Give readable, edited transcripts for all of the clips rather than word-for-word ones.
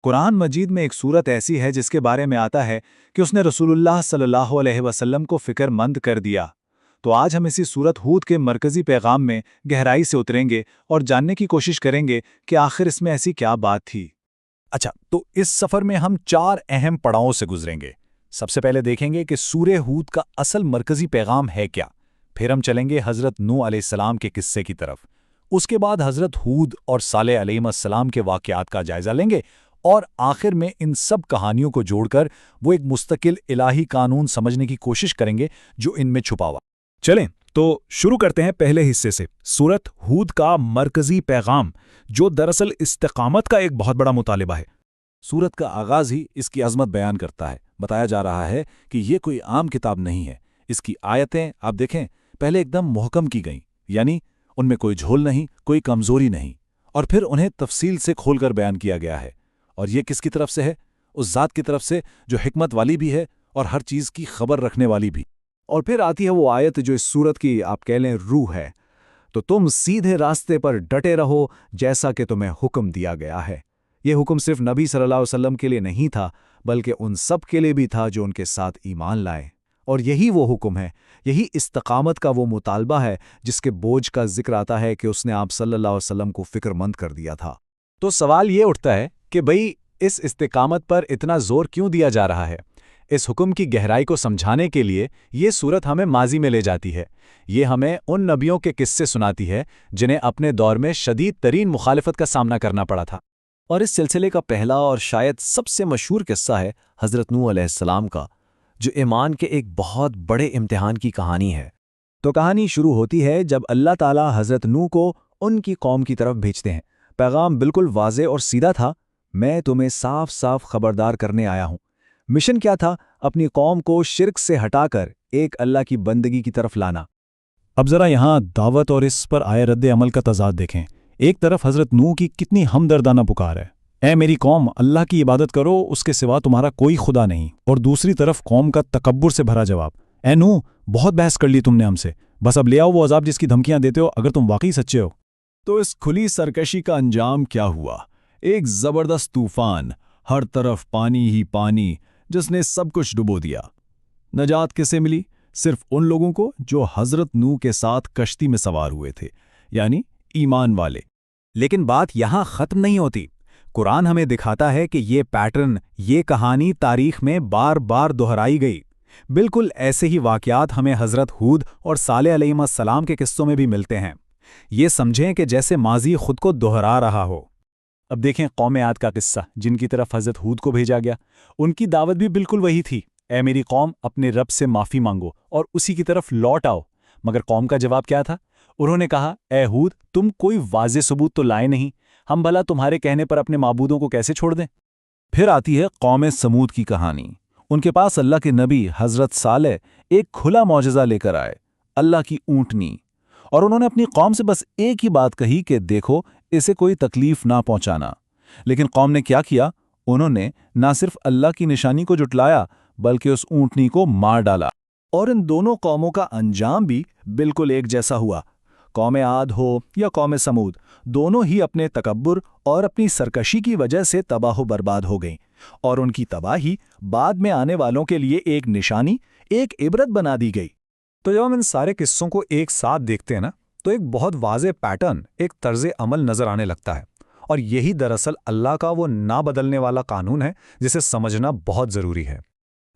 قرآن مجید میں ایک صورت ایسی ہے جس کے بارے میں آتا ہے کہ اس نے رسول اللہ صلی اللہ علیہ وسلم کو فکر مند کر دیا۔ تو آج ہم اسی سورت ہود کے مرکزی پیغام میں گہرائی سے اتریں گے اور جاننے کی کوشش کریں گے کہ آخر اس میں ایسی کیا بات تھی۔ اچھا، تو اس سفر میں ہم 4 اہم پڑاؤں سے گزریں گے۔ سب سے پہلے دیکھیں گے کہ سورہ ہود کا اصل مرکزی پیغام ہے کیا، پھر ہم چلیں گے حضرت نوح علیہ السلام کے قصے کی طرف، اس کے بعد حضرت ہود اور صالح علیہ السلام کے واقعات کا جائزہ لیں گے، اور آخر میں ان سب کہانیوں کو جوڑ کر وہ ایک مستقل الہی قانون سمجھنے کی کوشش کریں گے جو ان میں چھپا ہوا۔ چلیں تو شروع کرتے ہیں پہلے حصے سے، سورت ہود کا مرکزی پیغام، جو دراصل استقامت کا ایک بہت بڑا مطالبہ ہے۔ سورت کا آغاز ہی اس کی عظمت بیان کرتا ہے۔ بتایا جا رہا ہے کہ یہ کوئی عام کتاب نہیں ہے، اس کی آیتیں آپ دیکھیں پہلے ایک دم محکم کی گئیں، یعنی ان میں کوئی جھول نہیں، کوئی کمزوری نہیں، اور پھر انہیں تفصیل سے کھول کر بیان کیا گیا ہے۔ اور یہ کس کی طرف سے ہے؟ اس ذات کی طرف سے جو حکمت والی بھی ہے اور ہر چیز کی خبر رکھنے والی بھی۔ اور پھر آتی ہے وہ آیت جو اس سورت کی آپ کہہ لیں روح ہے، تو تم سیدھے راستے پر ڈٹے رہو جیسا کہ تمہیں حکم دیا گیا ہے۔ یہ حکم صرف نبی صلی اللہ علیہ وسلم کے لیے نہیں تھا، بلکہ ان سب کے لیے بھی تھا جو ان کے ساتھ ایمان لائے۔ اور یہی وہ حکم ہے، یہی استقامت کا وہ مطالبہ ہے جس کے بوجھ کا ذکر آتا ہے کہ اس نے آپ صلی اللہ علیہ وسلم کو فکر مند کر دیا تھا۔ تو سوال یہ اٹھتا ہے کہ بھئی اس استقامت پر اتنا زور کیوں دیا جا رہا ہے؟ اس حکم کی گہرائی کو سمجھانے کے لیے یہ صورت ہمیں ماضی میں لے جاتی ہے۔ یہ ہمیں ان نبیوں کے قصے سناتی ہے جنہیں اپنے دور میں شدید ترین مخالفت کا سامنا کرنا پڑا تھا۔ اور اس سلسلے کا پہلا اور شاید سب سے مشہور قصہ ہے حضرت نوح علیہ السلام کا، جو ایمان کے ایک بہت بڑے امتحان کی کہانی ہے۔ تو کہانی شروع ہوتی ہے جب اللہ تعالیٰ حضرت نوح کو ان کی قوم کی طرف بھیجتے ہیں۔ پیغام بالکل واضح اور سیدھا تھا، میں تمہیں صاف صاف خبردار کرنے آیا ہوں۔ مشن کیا تھا؟ اپنی قوم کو شرک سے ہٹا کر ایک اللہ کی بندگی کی طرف لانا۔ اب ذرا یہاں دعوت اور اس پر آئے رد عمل کا تضاد دیکھیں۔ ایک طرف حضرت نوح کی کتنی ہمدردانہ پکار ہے، اے میری قوم، اللہ کی عبادت کرو، اس کے سوا تمہارا کوئی خدا نہیں، اور دوسری طرف قوم کا تکبر سے بھرا جواب، اے نوح، بہت بحث کر لی تم نے ہم سے، بس اب لے آؤ وہ عذاب جس کی دھمکیاں دیتے ہو اگر تم واقعی سچے ہو۔ تو اس کھلی سرکشی کا انجام کیا ہوا؟ ایک زبردست طوفان، ہر طرف پانی ہی پانی، جس نے سب کچھ ڈبو دیا۔ نجات کسے ملی؟ صرف ان لوگوں کو جو حضرت نوح کے ساتھ کشتی میں سوار ہوئے تھے، یعنی ایمان والے۔ لیکن بات یہاں ختم نہیں ہوتی۔ قرآن ہمیں دکھاتا ہے کہ یہ پیٹرن، یہ کہانی تاریخ میں بار بار دہرائی گئی۔ بالکل ایسے ہی واقعات ہمیں حضرت ہود اور صالح علیہ السلام کے قصوں میں بھی ملتے ہیں۔ یہ سمجھیں کہ جیسے ماضی خود کو دہرا رہا ہو۔ اب دیکھیں قوم عاد کا قصہ، جن کی طرف حضرت ہود کو بھیجا گیا۔ ان کی دعوت بھی بالکل وہی تھی، اے میری قوم، اپنے رب سے معافی مانگو اور اسی کی طرف لوٹ آؤ۔ مگر قوم کا جواب کیا تھا؟ انہوں نے کہا، اے ہود، تم کوئی واضح ثبوت تو لائے نہیں، ہم بھلا تمہارے کہنے پر اپنے معبودوں کو کیسے چھوڑ دیں؟ پھر آتی ہے قوم سمود کی کہانی۔ ان کے پاس اللہ کے نبی حضرت صالح ایک کھلا معجزہ لے کر آئے، اللہ کی اونٹنی، اور انہوں نے اپنی قوم سے بس ایک ہی بات کہی کہ دیکھو اسے کوئی تکلیف نہ پہنچانا۔ لیکن قوم نے کیا کیا؟ انہوں نے نہ صرف اللہ کی نشانی کو جھٹلایا بلکہ اس اونٹنی کو مار ڈالا۔ اور ان دونوں قوموں کا انجام بھی بالکل ایک جیسا ہوا۔ قوم عاد ہو یا قوم سمود، دونوں ہی اپنے تکبر اور اپنی سرکشی کی وجہ سے تباہ و برباد ہو گئیں، اور ان کی تباہی بعد میں آنے والوں کے لیے ایک نشانی، ایک عبرت بنا دی گئی۔ تو جب ہم ان سارے قصوں کو ایک ساتھ دیکھتے ہیں نا، تو ایک بہت واضح پیٹرن، ایک طرز عمل نظر آنے لگتا ہے، اور یہی دراصل اللہ کا وہ نہ بدلنے والا قانون ہے جسے سمجھنا بہت ضروری ہے۔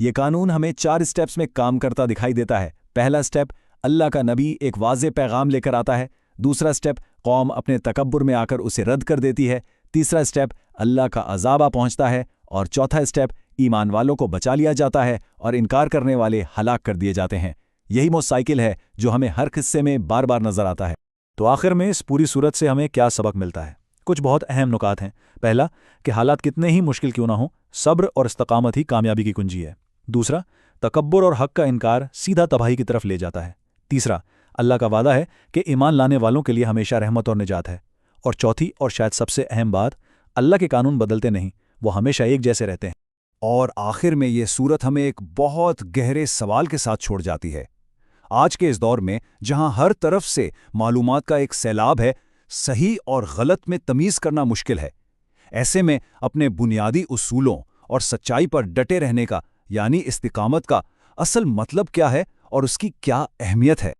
یہ قانون ہمیں 4 اسٹیپس میں کام کرتا دکھائی دیتا ہے۔ پہلا اسٹیپ، اللہ کا نبی ایک واضح پیغام لے کر آتا ہے۔ دوسرا اسٹیپ، قوم اپنے تکبر میں آ کر اسے رد کر دیتی ہے۔ تیسرا اسٹیپ، اللہ کا عذاب آ پہنچتا ہے، اور چوتھا اسٹیپ، ایمان والوں کو بچا لیا جاتا ہے اور انکار کرنے والے ہلاک کر دیے جاتے ہیں۔ یہی وہ سائیکل ہے جو ہمیں ہر قصے میں بار بار نظر آتا ہے۔ تو آخر میں اس پوری صورت سے ہمیں کیا سبق ملتا ہے؟ کچھ بہت اہم نکات ہیں۔ پہلا، کہ حالات کتنے ہی مشکل کیوں نہ ہوں، صبر اور استقامت ہی کامیابی کی کنجی ہے۔ دوسرا، تکبر اور حق کا انکار سیدھا تباہی کی طرف لے جاتا ہے۔ تیسرا، اللہ کا وعدہ ہے کہ ایمان لانے والوں کے لیے ہمیشہ رحمت اور نجات ہے۔ اور چوتھی اور شاید سب سے اہم بات، اللہ کے قانون بدلتے نہیں، وہ ہمیشہ ایک جیسے رہتے ہیں۔ اور آخر میں یہ صورت ہمیں ایک بہت گہرے سوال کے ساتھ چھوڑ جاتی ہے۔ آج کے اس دور میں جہاں ہر طرف سے معلومات کا ایک سیلاب ہے، صحیح اور غلط میں تمیز کرنا مشکل ہے۔ ایسے میں اپنے بنیادی اصولوں اور سچائی پر ڈٹے رہنے کا یعنی استقامت کا اصل مطلب کیا ہے اور اس کی کیا اہمیت ہے؟